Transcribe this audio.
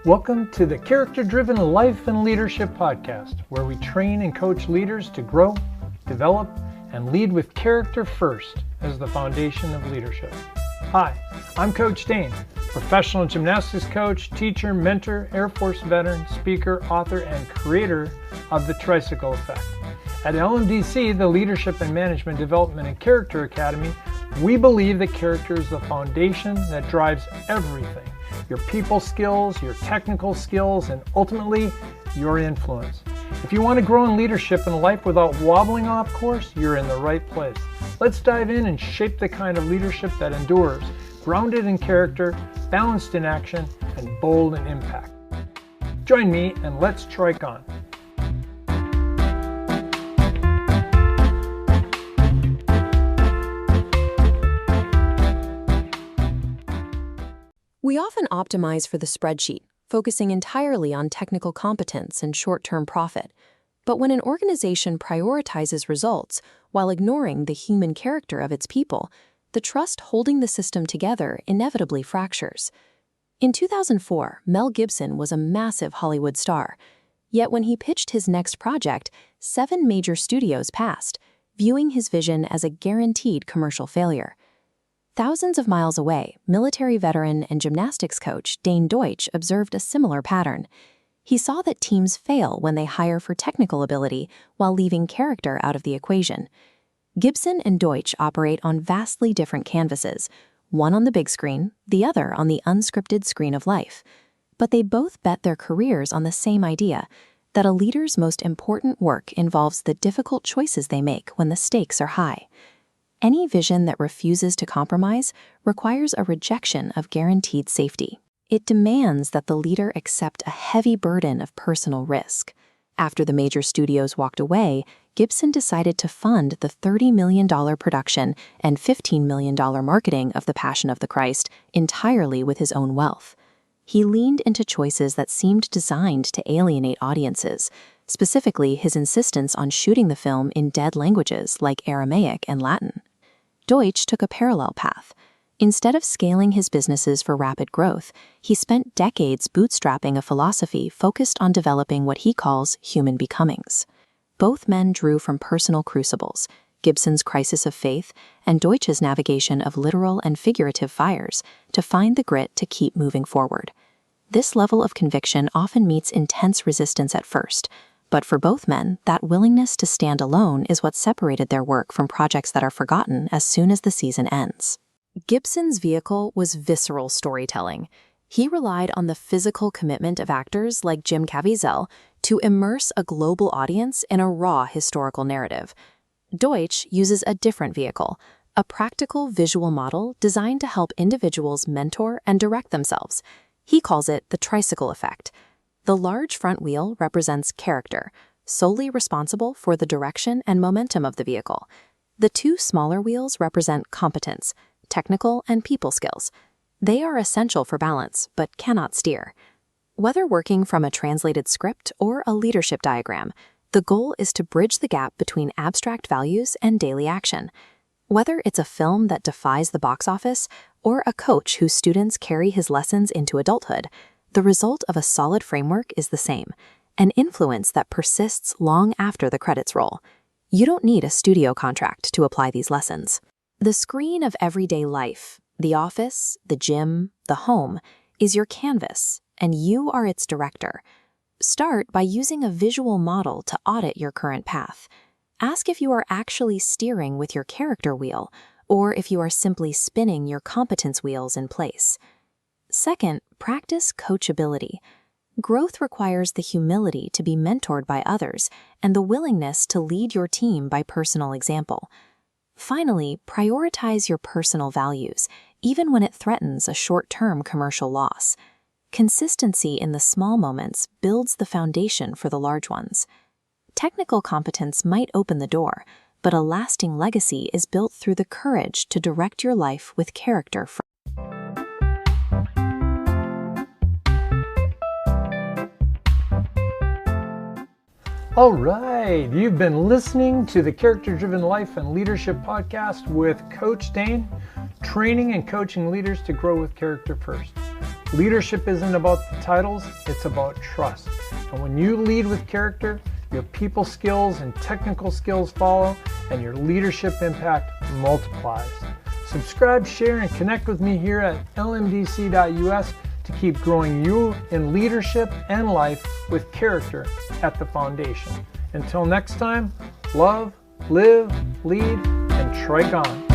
Welcome to the Character-Driven Life and Leadership Podcast, where we train and coach leaders to grow, develop, and lead with character first as the foundation of leadership. Hi, I'm Coach Dane, professional gymnastics coach, teacher, mentor, Air Force veteran, speaker, author, and creator of the Tricycle Effect. At LMDC, the Leadership and Management Development and Character Academy, we believe that character is the foundation that drives everything. Your people skills, your technical skills, and ultimately, your influence. If you want to grow in leadership and life without wobbling off course, you're in the right place. Let's dive in and shape the kind of leadership that endures, grounded in character, balanced in action, and bold in impact. Join me and let's trike on. We often optimize for the spreadsheet, focusing entirely on technical competence and short-term profit. But when an organization prioritizes results while ignoring the human character of its people, the trust holding the system together inevitably fractures. In 2004, Mel Gibson was a massive Hollywood star. Yet when he pitched his next project, 7 major studios passed, viewing his vision as a guaranteed commercial failure. Thousands of miles away, military veteran and gymnastics coach Dane Deutsch observed a similar pattern. He saw that teams fail when they hire for technical ability while leaving character out of the equation. Gibson and Deutsch operate on vastly different canvases, one on the big screen, the other on the unscripted screen of life. But they both bet their careers on the same idea, that a leader's most important work involves the difficult choices they make when the stakes are high. Any vision that refuses to compromise requires a rejection of guaranteed safety. It demands that the leader accept a heavy burden of personal risk. After the major studios walked away, Gibson decided to fund the $30 million production and $15 million marketing of The Passion of the Christ entirely with his own wealth. He leaned into choices that seemed designed to alienate audiences, specifically his insistence on shooting the film in dead languages like Aramaic and Latin. Deutsch took a parallel path. Instead of scaling his businesses for rapid growth, he spent decades bootstrapping a philosophy focused on developing what he calls human becomings. Both men drew from personal crucibles, Gibson's crisis of faith and Deutsch's navigation of literal and figurative fires, to find the grit to keep moving forward. This level of conviction often meets intense resistance at first, but for both men, that willingness to stand alone is what separated their work from projects that are forgotten as soon as the season ends. Gibson's vehicle was visceral storytelling. He relied on the physical commitment of actors like Jim Caviezel to immerse a global audience in a raw historical narrative. Deutsch uses a different vehicle, a practical visual model designed to help individuals mentor and direct themselves. He calls it the Tricycle Effect. The large front wheel represents character, solely responsible for the direction and momentum of the vehicle. The 2 smaller wheels represent competence, technical and people skills. They are essential for balance, but cannot steer. Whether working from a translated script or a leadership diagram, the goal is to bridge the gap between abstract values and daily action. Whether it's a film that defies the box office or a coach whose students carry his lessons into adulthood, the result of a solid framework is the same, an influence that persists long after the credits roll. You don't need a studio contract to apply these lessons. The screen of everyday life, the office, the gym, the home, is your canvas, and you are its director. Start by using a visual model to audit your current path. Ask if you are actually steering with your character wheel, or if you are simply spinning your competence wheels in place. Second, practice coachability. Growth requires the humility to be mentored by others and the willingness to lead your team by personal example. Finally, prioritize your personal values, even when it threatens a short-term commercial loss. Consistency in the small moments builds the foundation for the large ones. Technical competence might open the door, but a lasting legacy is built through the courage to direct your life with character. All right, you've been listening to the Character-Driven Life and Leadership Podcast with Coach Dane, training and coaching leaders to grow with character first. Leadership isn't about the titles, it's about trust. And when you lead with character, your people skills and technical skills follow, and your leadership impact multiplies. Subscribe, share, and connect with me here at lmdc.us to keep growing you in leadership and life with character at the foundation. Until next time, love, live, lead, and trike on.